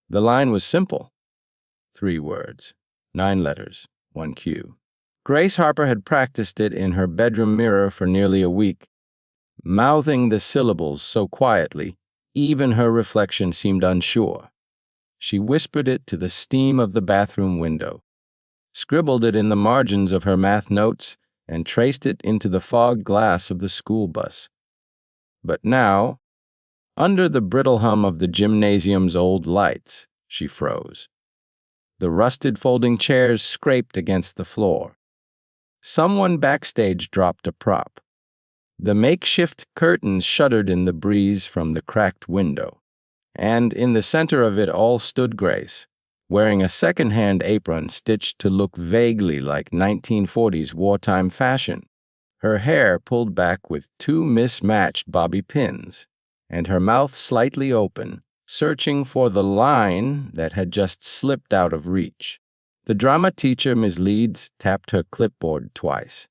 The line was simple. 3 words, 9 letters, 1 cue. Grace Harper had practiced it in her bedroom mirror for nearly a week, mouthing the syllables so quietly, even her reflection seemed unsure. She whispered it to the steam of the bathroom window, scribbled it in the margins of her math notes, and traced it into the fogged glass of the school bus. But now, under the brittle hum of the gymnasium's old lights, she froze. The rusted folding chairs scraped against the floor. Someone backstage dropped a prop. The makeshift curtains shuddered in the breeze from the cracked window. And in the center of it all stood Grace, wearing a second-hand apron stitched to look vaguely like 1940s wartime fashion, her hair pulled back with 2 mismatched bobby pins, and her mouth slightly open, searching for the line that had just slipped out of reach. The drama teacher, Ms. Leeds, tapped her clipboard twice.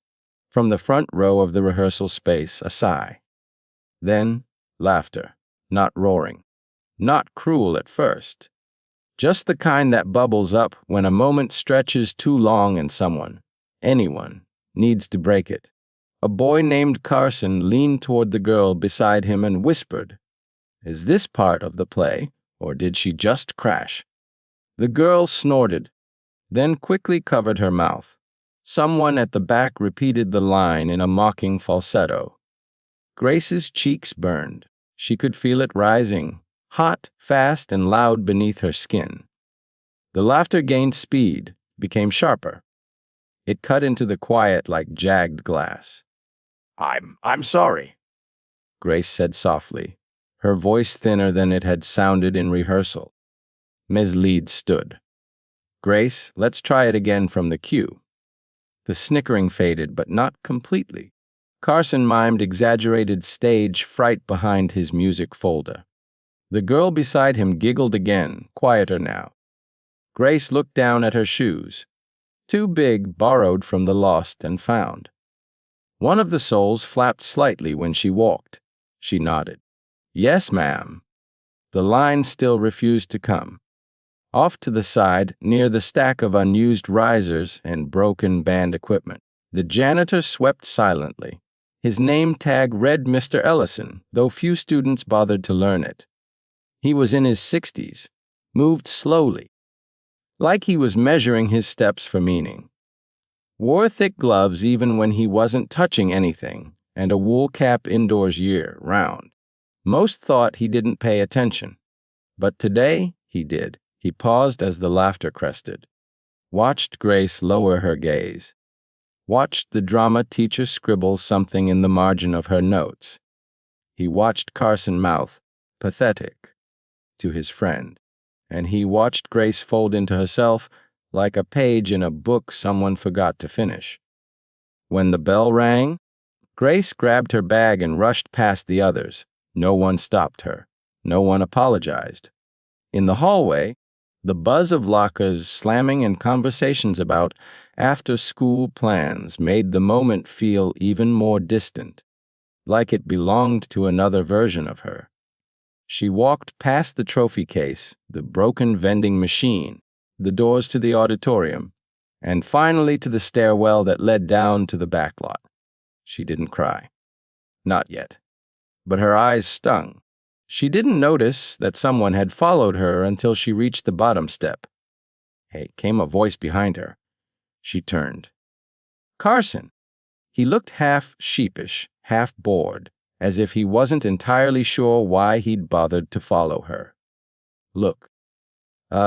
From the front row of the rehearsal space, a sigh. Then, laughter, not roaring, not cruel at first. Just the kind that bubbles up when a moment stretches too long and someone, anyone, needs to break it. A boy named Carson leaned toward the girl beside him and whispered, "Is this part of the play, or did she just crash?" The girl snorted, then quickly covered her mouth. Someone at the back repeated the line in a mocking falsetto. Grace's cheeks burned. She could feel it rising, hot, fast, and loud beneath her skin. The laughter gained speed, became sharper. It cut into the quiet like jagged glass. I'm sorry," Grace said softly, her voice thinner than it had sounded in rehearsal. Ms. Leeds stood. "Grace, let's try it again from the cue." The snickering faded, but not completely. Carson mimed exaggerated stage fright behind his music folder. The girl beside him giggled again, quieter now. Grace looked down at her shoes. 2 big, borrowed from the lost and found. One of the soles flapped slightly when she walked. She nodded. "Yes, ma'am." The line still refused to come. Off to the side, near the stack of unused risers and broken band equipment, the janitor swept silently. His name tag read Mr. Ellison, though few students bothered to learn it. He was in his 60s, moved slowly, like he was measuring his steps for meaning. Wore thick gloves even when he wasn't touching anything, and a wool cap indoors year-round. Most thought he didn't pay attention, but today he did. He paused as the laughter crested, watched Grace lower her gaze, watched the drama teacher scribble something in the margin of her notes. He watched Carson mouth, "Pathetic," to his friend, and he watched Grace fold into herself like a page in a book someone forgot to finish. When the bell rang, Grace grabbed her bag and rushed past the others. No one stopped her. No one apologized. In the hallway, the buzz of lockers slamming and conversations about after-school plans made the moment feel even more distant, like it belonged to another version of her. She walked past the trophy case, the broken vending machine, the doors to the auditorium, and finally to the stairwell that led down to the back lot. She didn't cry. Not yet. But her eyes stung. She didn't notice that someone had followed her until she reached the bottom step. Hey, came a voice behind her. She turned. Carson. He looked half sheepish, half bored, as if he wasn't entirely sure why he'd bothered to follow her. "Look.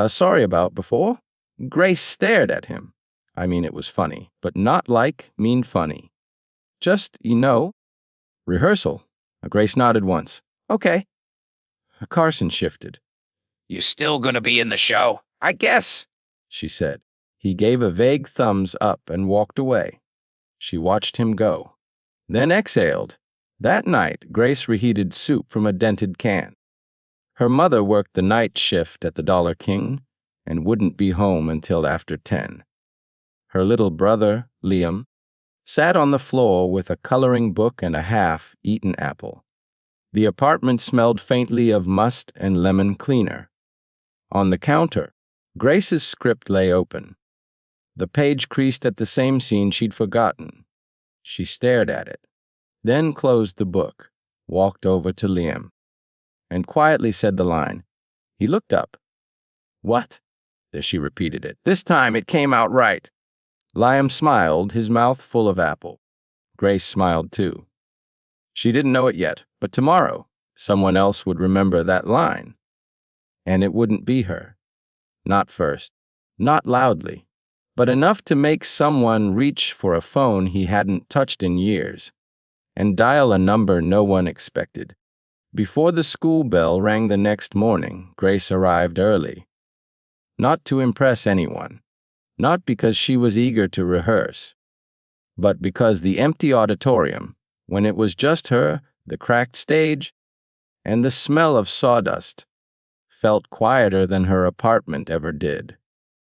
Sorry about before?" Grace stared at him. I mean, it was funny, but not like mean funny. "Just, rehearsal." Grace nodded once. "Okay." Carson shifted. "You still gonna be in the show?" "I guess," she said. He gave a vague thumbs up and walked away. She watched him go, then exhaled. That night, Grace reheated soup from a dented can. Her mother worked the night shift at the Dollar King and wouldn't be home until after 10. Her little brother, Liam, sat on the floor with a coloring book and a half-eaten apple. The apartment smelled faintly of must and lemon cleaner. On the counter, Grace's script lay open. The page creased at the same scene she'd forgotten. She stared at it, then closed the book, walked over to Liam, and quietly said the line. He looked up. "What?" As she repeated it. "This time it came out right." Liam smiled, his mouth full of apple. Grace smiled too. She didn't know it yet, but tomorrow, someone else would remember that line. And it wouldn't be her. Not first, not loudly, but enough to make someone reach for a phone he hadn't touched in years and dial a number no one expected. Before the school bell rang the next morning, Grace arrived early. Not to impress anyone, not because she was eager to rehearse, but because the empty auditorium, when it was just her, the cracked stage, and the smell of sawdust, felt quieter than her apartment ever did.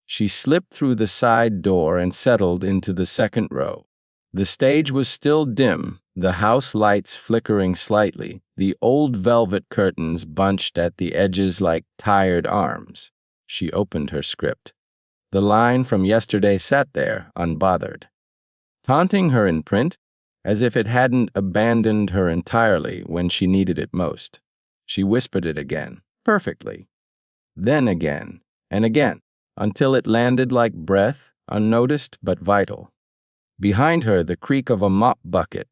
She slipped through the side door and settled into the second row. The stage was still dim, the house lights flickering slightly, the old velvet curtains bunched at the edges like tired arms. She opened her script. The line from yesterday sat there, unbothered, taunting her in print, as if it hadn't abandoned her entirely when she needed it most. She whispered it again, perfectly. Then again, and again, until it landed like breath, unnoticed but vital. Behind her, the creak of a mop bucket.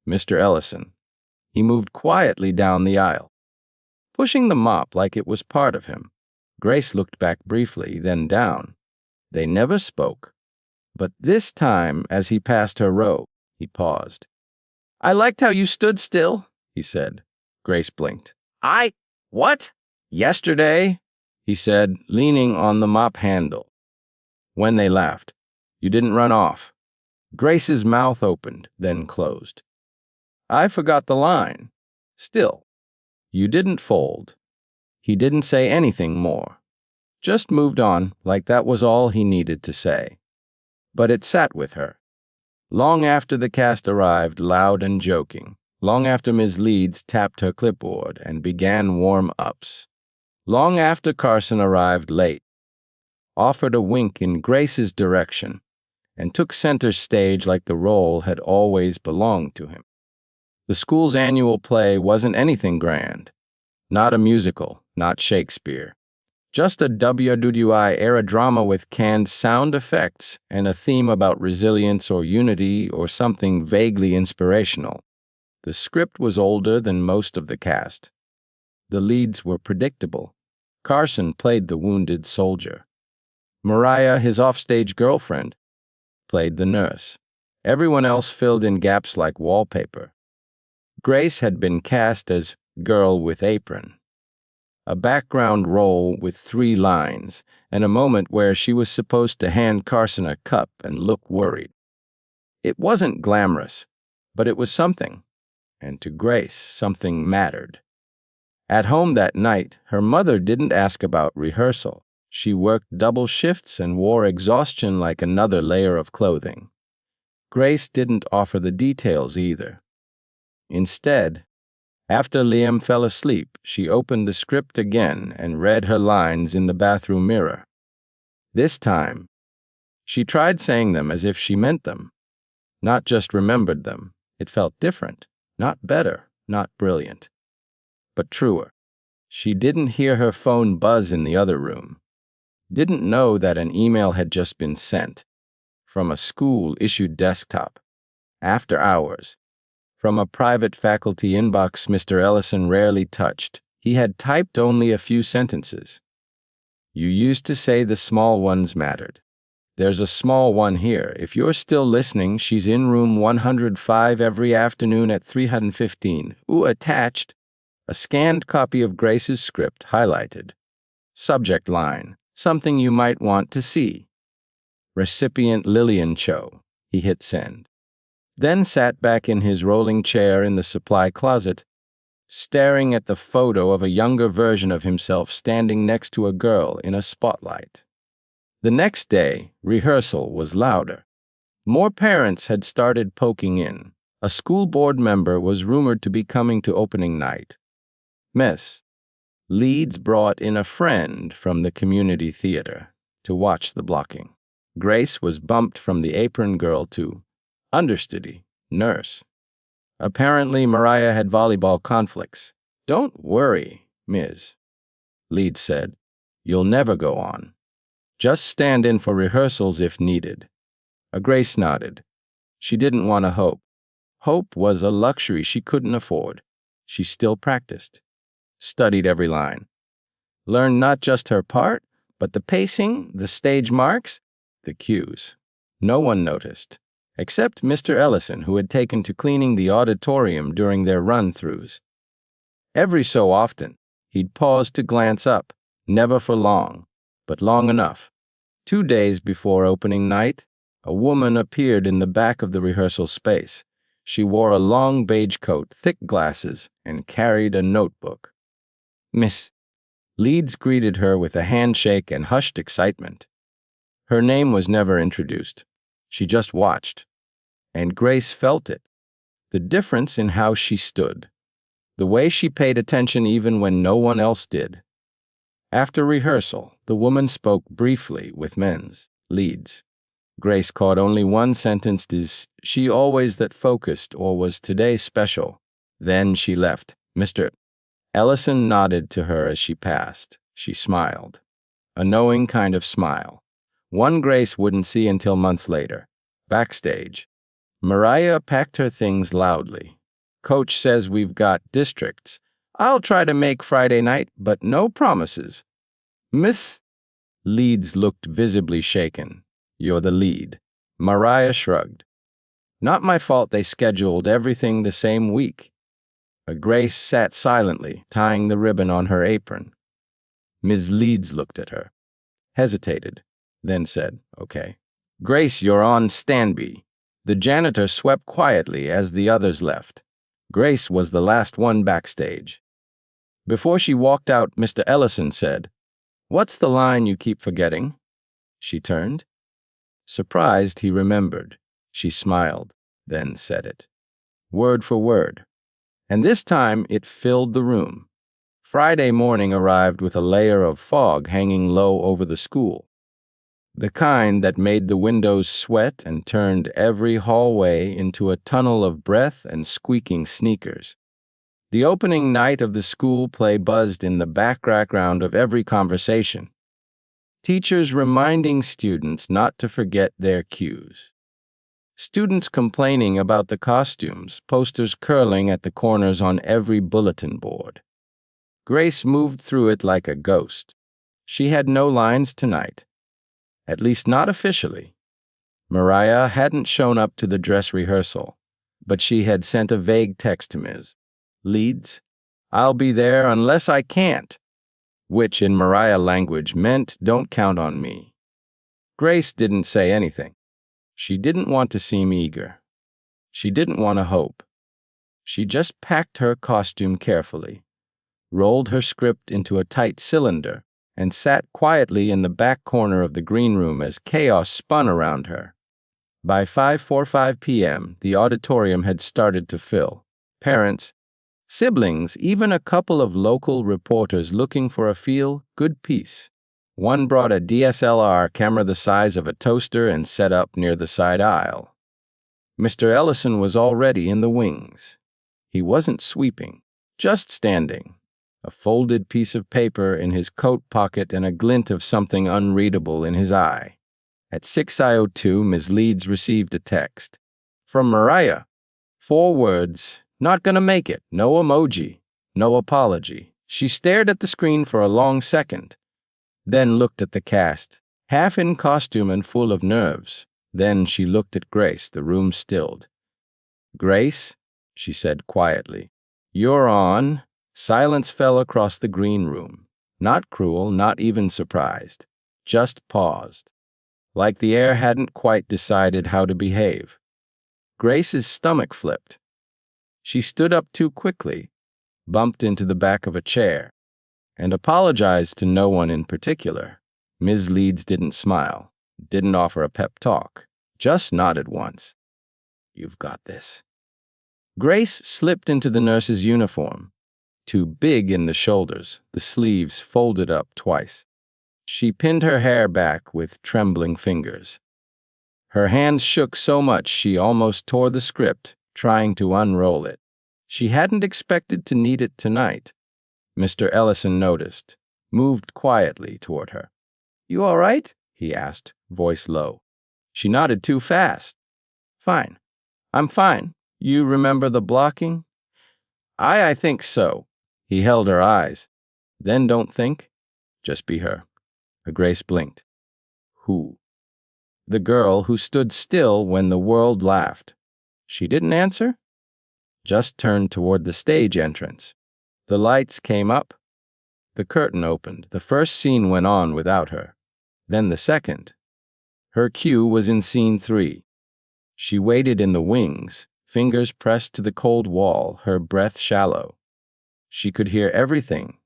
Mr. Ellison. He moved quietly down the aisle, pushing the mop like it was part of him. Grace looked back briefly, then down. They never spoke, but this time, as he passed her row, he paused. "I liked how you stood still," he said. Grace blinked. What? "Yesterday," he said, leaning on the mop handle. When they laughed, "You didn't run off." Grace's mouth opened, then closed. "I forgot the line." Still, "You didn't fold." He didn't say anything more. Just moved on, like that was all he needed to say. But it sat with her. Long after the cast arrived, loud and joking. Long after Ms. Leeds tapped her clipboard and began warm-ups. Long after Carson arrived late, offered a wink in Grace's direction, and took center stage like the role had always belonged to him. The school's annual play wasn't anything grand. Not a musical, not Shakespeare. Just a WWI-era drama with canned sound effects and a theme about resilience or unity or something vaguely inspirational. The script was older than most of the cast. The leads were predictable. Carson played the wounded soldier. Mariah, his offstage girlfriend, played the nurse. Everyone else filled in gaps like wallpaper. Grace had been cast as Girl with Apron, a background role with 3 lines, and a moment where she was supposed to hand Carson a cup and look worried. It wasn't glamorous, but it was something, and to Grace, something mattered. At home that night, her mother didn't ask about rehearsal. She worked double shifts and wore exhaustion like another layer of clothing. Grace didn't offer the details either. Instead, after Liam fell asleep, she opened the script again and read her lines in the bathroom mirror. This time, she tried saying them as if she meant them, not just remembered them. It felt different, not better, not brilliant, but truer. She didn't hear her phone buzz in the other room, didn't know that an email had just been sent from a school-issued desktop, after hours, from a private faculty inbox Mr. Ellison rarely touched. He had typed only a few sentences. "You used to say the small ones mattered. There's a small one here. If you're still listening, she's in room 105 every afternoon at 3:15. Ooh, attached." A scanned copy of Grace's script, highlighted. Subject line, something you might want to see. Recipient Lillian Cho. He hit send. Then sat back in his rolling chair in the supply closet, staring at the photo of a younger version of himself standing next to a girl in a spotlight. The next day, rehearsal was louder. More parents had started poking in. A school board member was rumored to be coming to opening night. "Miss, Leeds brought in a friend from the community theater to watch the blocking. Grace was bumped from the apron girl to understudy, nurse. Apparently, Mariah had volleyball conflicts. "Don't worry, Ms." Leeds said. "You'll never go on. Just stand in for rehearsals if needed." Grace nodded. She didn't want to hope. Hope was a luxury she couldn't afford. She still practiced, studied every line, learned not just her part, but the pacing, the stage marks, the cues. No one noticed, except Mr. Ellison, who had taken to cleaning the auditorium during their run-throughs. Every so often, he'd pause to glance up, never for long, but long enough. 2 days before opening night, a woman appeared in the back of the rehearsal space. She wore a long beige coat, thick glasses, and carried a notebook. "Miss." Leeds greeted her with a handshake and hushed excitement. Her name was never introduced. She just watched. And Grace felt it. The difference in how she stood. The way she paid attention even when no one else did. After rehearsal, the woman spoke briefly with Leeds. Grace caught only one sentence: "Is she always that focused, or was today special?" Then she left. Mr. Ellison nodded to her as she passed. She smiled. A knowing kind of smile. One Grace wouldn't see until months later. Backstage. Mariah packed her things loudly. "Coach says we've got districts. I'll try to make Friday night, but no promises." "Miss." Leeds looked visibly shaken. "You're the lead." Mariah shrugged. "Not my fault they scheduled everything the same week." Grace sat silently, tying the ribbon on her apron. Ms. Leeds looked at her, hesitated, then said, "Okay." "Grace, you're on standby." The janitor swept quietly as the others left. Grace was the last one backstage. Before she walked out, Mr. Ellison said, "What's the line you keep forgetting?" She turned. Surprised, he remembered. She smiled, then said it. Word for word. And this time it filled the room. Friday morning arrived with a layer of fog hanging low over the school. The kind that made the windows sweat and turned every hallway into a tunnel of breath and squeaking sneakers. The opening night of the school play buzzed in the background of every conversation. Teachers reminding students not to forget their cues. Students complaining about the costumes, posters curling at the corners on every bulletin board. Grace moved through it like a ghost. She had no lines tonight. At least not officially. Mariah hadn't shown up to the dress rehearsal, but she had sent a vague text to Ms. Leeds, "I'll be there unless I can't," which in Mariah language meant "don't count on me." Grace didn't say anything. She didn't want to seem eager. She didn't want to hope. She just packed her costume carefully, rolled her script into a tight cylinder, and sat quietly in the back corner of the green room as chaos spun around her. By 5:45 p.m., the auditorium had started to fill. Parents, siblings, even a couple of local reporters looking for a feel-good piece. One brought a DSLR camera the size of a toaster and set up near the side aisle. Mr. Ellison was already in the wings. He wasn't sweeping, just standing, a folded piece of paper in his coat pocket and a glint of something unreadable in his eye. At 6:02, Ms. Leeds received a text. From Mariah. 4 words. "Not gonna make it." No emoji. No apology. She stared at the screen for a long second, then looked at the cast, half in costume and full of nerves. Then she looked at Grace. The room stilled. "Grace," she said quietly, "you're on." Silence fell across the green room. Not cruel, not even surprised. Just paused. Like the air hadn't quite decided how to behave. Grace's stomach flipped. She stood up too quickly, bumped into the back of a chair, and apologized to no one in particular. Ms. Leeds didn't smile, didn't offer a pep talk, just nodded once. "You've got this." Grace slipped into the nurse's uniform, too big in the shoulders, the sleeves folded up twice. She pinned her hair back with trembling fingers. Her hands shook so much she almost tore the script, trying to unroll it. She hadn't expected to need it tonight. Mr. Ellison noticed, moved quietly toward her. "You all right?" he asked, voice low. She nodded too fast. "Fine. I'm fine. You remember the blocking?" I think so." He held her eyes. "Then don't think. Just be her." Grace blinked. "Who?" "The girl who stood still when the world laughed." She didn't answer, just turned toward the stage entrance. The lights came up. The curtain opened. The first scene went on without her. Then the second. Her cue was in scene 3. She waited in the wings, fingers pressed to the cold wall, her breath shallow. She could hear everything,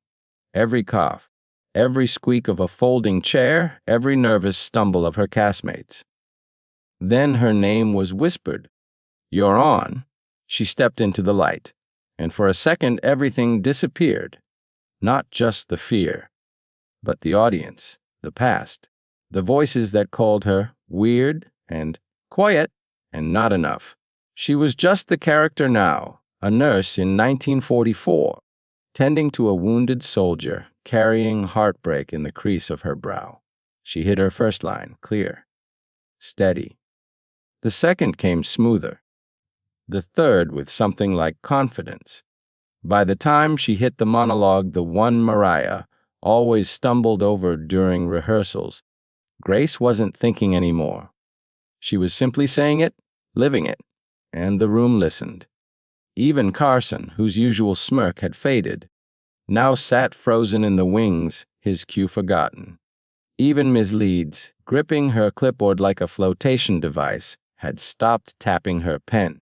every cough, every squeak of a folding chair, every nervous stumble of her castmates. Then her name was whispered. "You're on." She stepped into the light, and for a second everything disappeared. Not just the fear, but the audience, the past, the voices that called her weird and quiet and not enough. She was just the character now, a nurse in 1944, tending to a wounded soldier, carrying heartbreak in the crease of her brow. She hit her first line, clear, steady. The second came smoother. The third with something like confidence. By the time she hit the monologue, the one Mariah always stumbled over during rehearsals, Grace wasn't thinking anymore. She was simply saying it, living it, and the room listened. Even Carson, whose usual smirk had faded, now sat frozen in the wings, his cue forgotten. Even Ms. Leeds, gripping her clipboard like a flotation device, had stopped tapping her pen.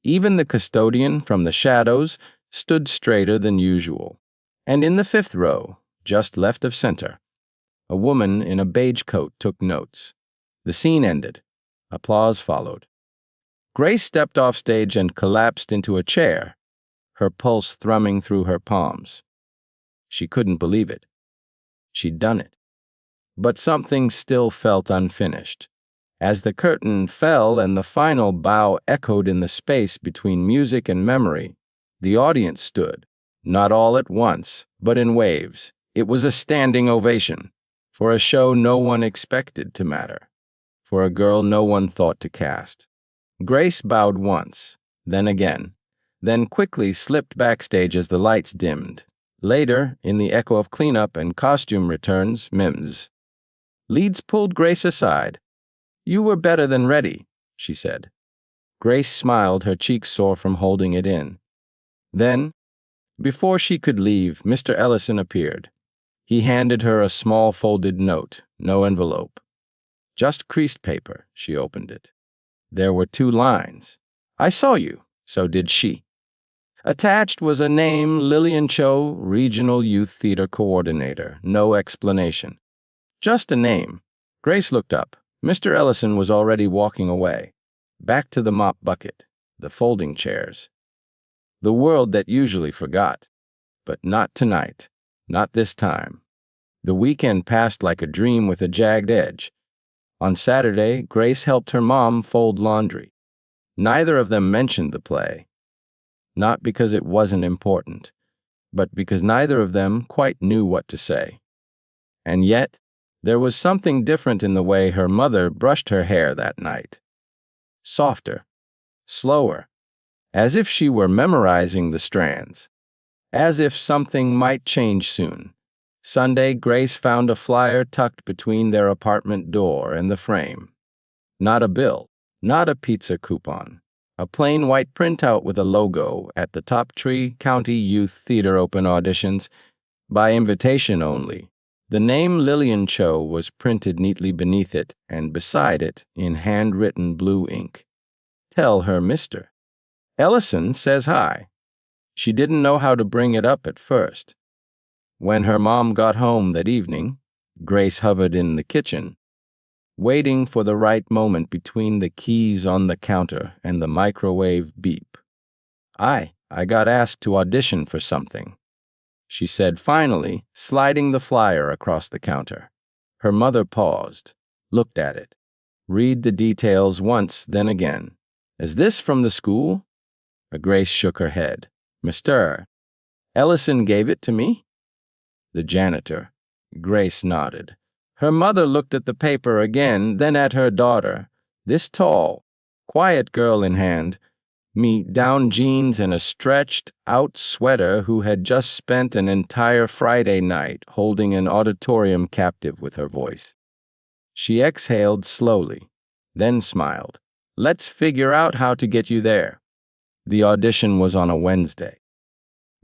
Even the custodian from the shadows stood straighter than usual. And in the 5th row, just left of center, a woman in a beige coat took notes. The scene ended. Applause followed. Grace stepped off stage and collapsed into a chair, her pulse thrumming through her palms. She couldn't believe it. She'd done it. But something still felt unfinished. As the curtain fell and the final bow echoed in the space between music and memory, the audience stood, not all at once, but in waves. It was a standing ovation, for a show no one expected to matter, for a girl no one thought to cast. Grace bowed once, then again, then quickly slipped backstage as the lights dimmed. Later, in the echo of cleanup and costume returns, Mims. Leeds pulled Grace aside. "You were better than ready," she said. Grace smiled, her cheeks sore from holding it in. Then, before she could leave, Mr. Ellison appeared. He handed her a small folded note, no envelope. Just creased paper. She opened it. There were 2 lines. "I saw you. So did she." Attached was a name, Lillian Cho, Regional Youth Theater Coordinator. No explanation. Just a name. Grace looked up. Mr. Ellison was already walking away, back to the mop bucket, the folding chairs. The world that usually forgot. But not tonight. Not this time. The weekend passed like a dream with a jagged edge. On Saturday, Grace helped her mom fold laundry. Neither of them mentioned the play. Not because it wasn't important, but because neither of them quite knew what to say. And yet, there was something different in the way her mother brushed her hair that night. Softer, slower, as if she were memorizing the strands, as if something might change soon. Sunday, Grace found a flyer tucked between their apartment door and the frame. Not a bill, not a pizza coupon. A plain white printout with a logo at the top: Tree County Youth Theater Open Auditions, by invitation only. The name Lillian Cho was printed neatly beneath it, and beside it, in handwritten blue ink, "Tell her Mr. Ellison says hi." She didn't know how to bring it up at first. When her mom got home that evening, Grace hovered in the kitchen, waiting for the right moment between the keys on the counter and the microwave beep. I got asked to audition for something," she said finally, sliding the flyer across the counter. Her mother paused, looked at it. Read the details once, then again. Is this from the school? Grace shook her head. Mr. Ellison gave it to me? The janitor. Grace nodded. Her mother looked at the paper again, then at her daughter. This tall, quiet girl in hand, me down jeans and a stretched-out sweater who had just spent an entire Friday night holding an auditorium captive with her voice. She exhaled slowly, then smiled. Let's figure out how to get you there. The audition was on a Wednesday.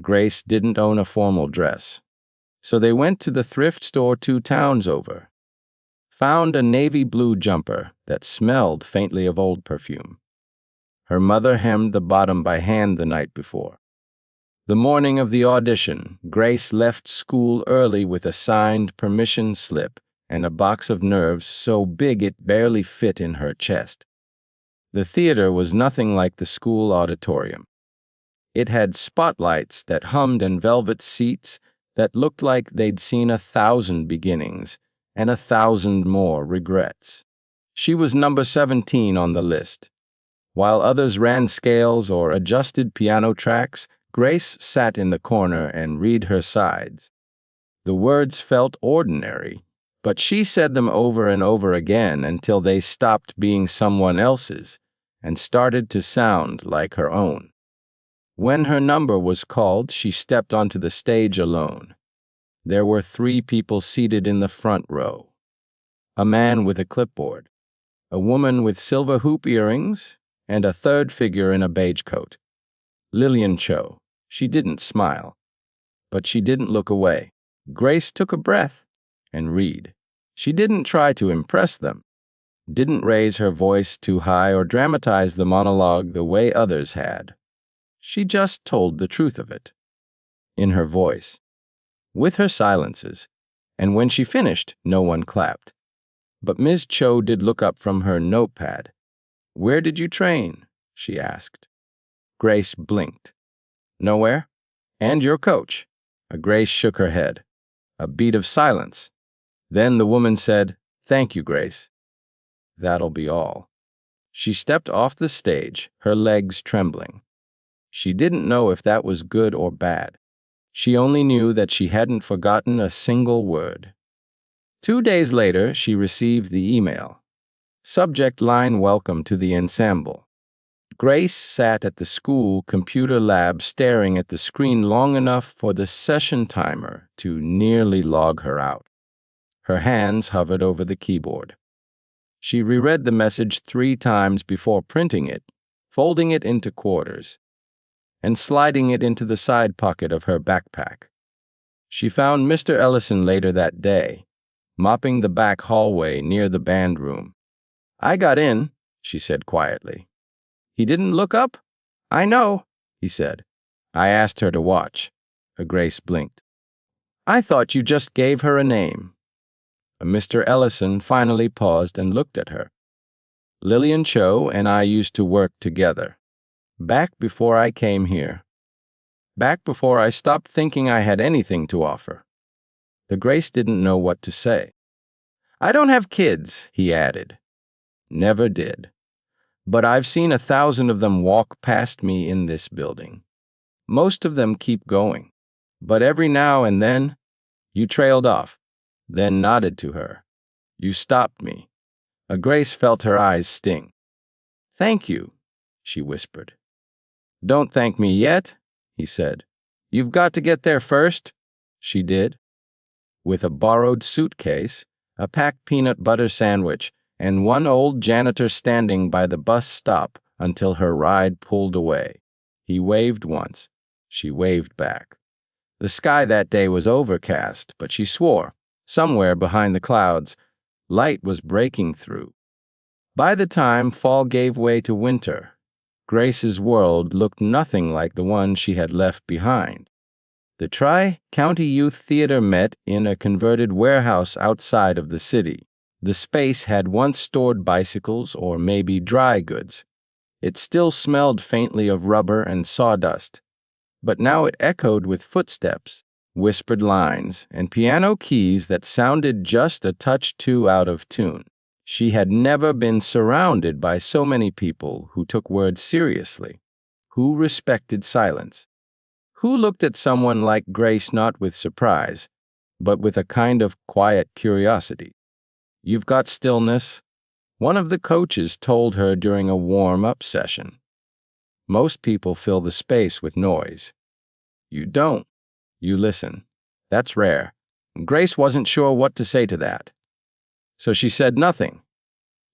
Grace didn't own a formal dress, so they went to the thrift store 2 towns over. Found a navy blue jumper that smelled faintly of old perfume. Her mother hemmed the bottom by hand the night before. The morning of the audition, Grace left school early with a signed permission slip and a box of nerves so big it barely fit in her chest. The theater was nothing like the school auditorium. It had spotlights that hummed and velvet seats that looked like they'd seen 1,000 beginnings and 1,000 more regrets. She was number 17 on the list. While others ran scales or adjusted piano tracks, Grace sat in the corner and read her sides. The words felt ordinary, but she said them over and over again until they stopped being someone else's and started to sound like her own. When her number was called, she stepped onto the stage alone. There were 3 people seated in the front row. A man with a clipboard, a woman with silver hoop earrings, and a third figure in a beige coat. Lillian Cho. She didn't smile, but she didn't look away. Grace took a breath and read. She didn't try to impress them, didn't raise her voice too high or dramatize the monologue the way others had. She just told the truth of it, in her voice, with her silences, and when she finished, no one clapped. But Ms. Cho did look up from her notepad. Where did you train? She asked. Grace blinked. Nowhere? And your coach? Grace shook her head. A beat of silence. Then the woman said, Thank you, Grace. That'll be all. She stepped off the stage, her legs trembling. She didn't know if that was good or bad. She only knew that she hadn't forgotten a single word. 2 days later, she received the email. Subject line welcome to the ensemble. Grace sat at the school computer lab staring at the screen long enough for the session timer to nearly log her out. Her hands hovered over the keyboard. She reread the message 3 times before printing it, folding it into quarters, and sliding it into the side pocket of her backpack. She found Mr. Ellison later that day, mopping the back hallway near the band room. I got in, she said quietly. He didn't look up? I know, he said. I asked her to watch. Grace blinked. I thought you just gave her a name. Mr. Ellison finally paused and looked at her. Lillian Cho and I used to work together. Back before I came here. Back before I stopped thinking I had anything to offer. The Grace didn't know what to say. I don't have kids, he added. Never did. But I've seen 1,000 of them walk past me in this building. Most of them keep going. But every now and then, you trailed off, then nodded to her. You stopped me. Grace felt her eyes sting. Thank you, she whispered. Don't thank me yet, he said. You've got to get there first. She did. With a borrowed suitcase, a packed peanut butter sandwich, and one old janitor standing by the bus stop until her ride pulled away. He waved once. She waved back. The sky that day was overcast, but she swore, somewhere behind the clouds, light was breaking through. By the time fall gave way to winter, Grace's world looked nothing like the one she had left behind. The Tri-County Youth Theater met in a converted warehouse outside of the city. The space had once stored bicycles or maybe dry goods. It still smelled faintly of rubber and sawdust, but now it echoed with footsteps, whispered lines, and piano keys that sounded just a touch too out of tune. She had never been surrounded by so many people who took words seriously, who respected silence, who looked at someone like Grace not with surprise, but with a kind of quiet curiosity. "You've got stillness," one of the coaches told her during a warm-up session. "Most people fill the space with noise. You don't. You listen. That's rare." Grace wasn't sure what to say to that. So she said nothing,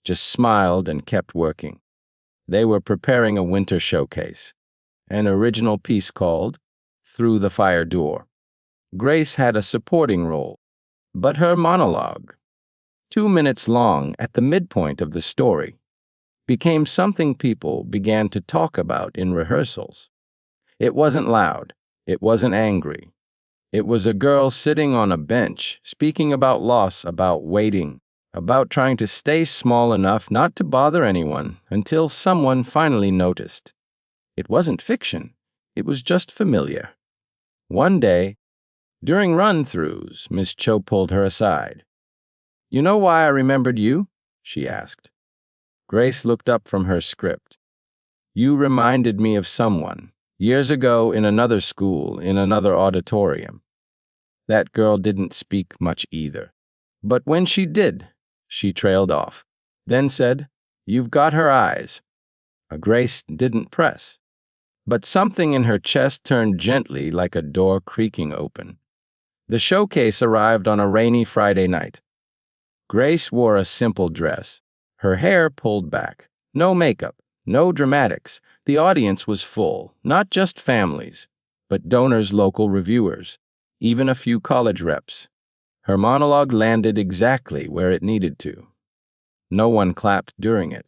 just smiled and kept working. They were preparing a winter showcase, an original piece called Through the Fire Door. Grace had a supporting role, but her monologue, 2 minutes long at the midpoint of the story, became something people began to talk about in rehearsals. It wasn't loud. It wasn't angry. It was a girl sitting on a bench, speaking about loss, about waiting, about trying to stay small enough not to bother anyone until someone finally noticed. It wasn't fiction. It was just familiar. One day, during run-throughs, Miss Cho pulled her aside. "You know why I remembered you?" she asked. Grace looked up from her script. "You reminded me of someone, years ago in another school, in another auditorium." That girl didn't speak much either. But when she did, she trailed off, then said, "You've got her eyes." Grace didn't press, but something in her chest turned gently like a door creaking open. The showcase arrived on a rainy Friday night. Grace wore a simple dress, her hair pulled back, no makeup, no dramatics. The audience was full, not just families, but donors, local reviewers, even a few college reps. Her monologue landed exactly where it needed to. No one clapped during it,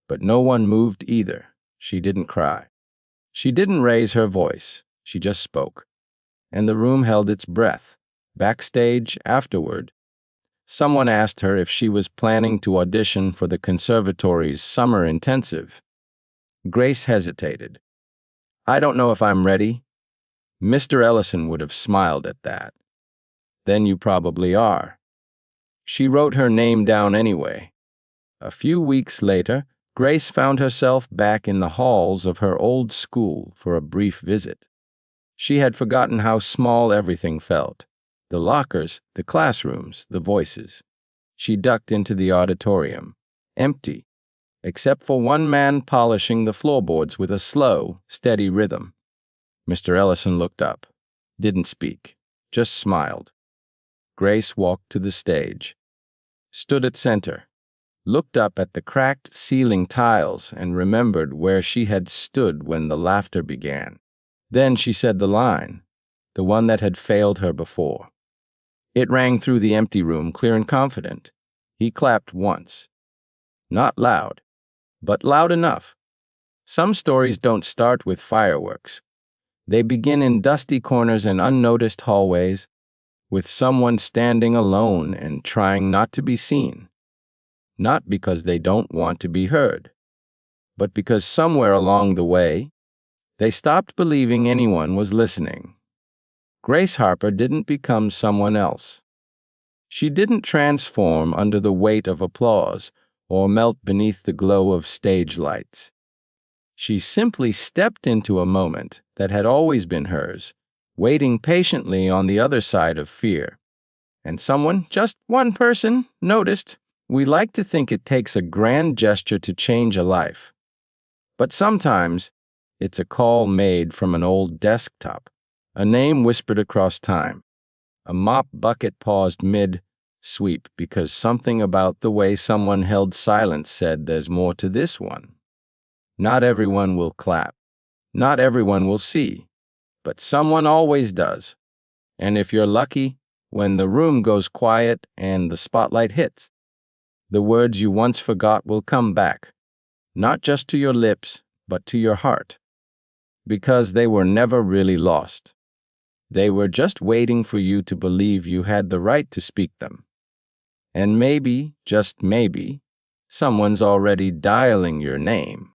but no one moved either. She didn't cry. She didn't raise her voice. She just spoke. And the room held its breath. Backstage, afterward, someone asked her if she was planning to audition for the conservatory's summer intensive. Grace hesitated. "I don't know if I'm ready." Mr. Ellison would have smiled at that. "Then you probably are." She wrote her name down anyway. A few weeks later, Grace found herself back in the halls of her old school for a brief visit. She had forgotten how small everything felt. The lockers, the classrooms, the voices. She ducked into the auditorium, empty, except for one man polishing the floorboards with a slow, steady rhythm. Mr. Ellison looked up, didn't speak, just smiled. Grace walked to the stage, stood at center, looked up at the cracked ceiling tiles and remembered where she had stood when the laughter began. Then she said the line, the one that had failed her before. It rang through the empty room, clear and confident. He clapped once. Not loud, but loud enough. Some stories don't start with fireworks. They begin in dusty corners and unnoticed hallways, with someone standing alone and trying not to be seen. Not because they don't want to be heard, but because somewhere along the way, they stopped believing anyone was listening. Grace Harper didn't become someone else. She didn't transform under the weight of applause or melt beneath the glow of stage lights. She simply stepped into a moment that had always been hers, waiting patiently on the other side of fear. And someone, just one person, noticed. We like to think it takes a grand gesture to change a life. But sometimes, it's a call made from an old desktop, a name whispered across time, a mop bucket paused mid-sweep because something about the way someone held silence said there's more to this one. Not everyone will clap. Not everyone will see. But someone always does. And if you're lucky, when the room goes quiet and the spotlight hits, the words you once forgot will come back, not just to your lips, but to your heart. Because they were never really lost. They were just waiting for you to believe you had the right to speak them. And maybe, just maybe, someone's already dialing your name.